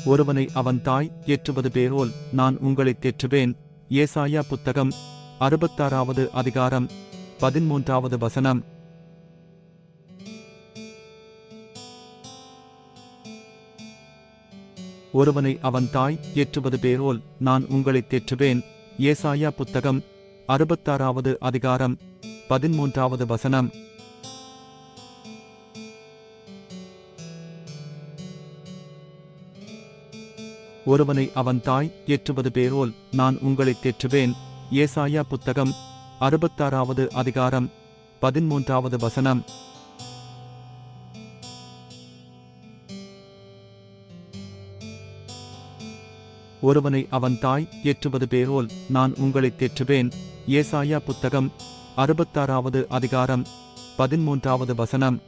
ஒருவனை அவன் தாய் தேற்றுவது பேரோல் நான் உங்களைத் தேற்றுவேன். ஏசாயா புத்தகம் 66வது அதிகாரம் 13வது வசனம். ஒருவனை அவன் தாய் தேற்றுவது பேரோல் நான் உங்களைத் தேற்றுவேன். ஏசாயா புத்தகம் 66வது அதிகாரம் 13வது வசனம். ஒருவனை அவன் தாய் தேற்றுவது பேரோல் நான் உங்களைத் தேற்றுவேன். ஏசாயா புத்தகம் 66வது அதிகாரம் 13வது வசனம். ஒருவனை அவன் தாய் தேற்றுவது பேரோல் நான் உங்களைத் தேற்றுவேன். ஏசாயா புத்தகம் 66வது அதிகாரம் 13வது வசனம்.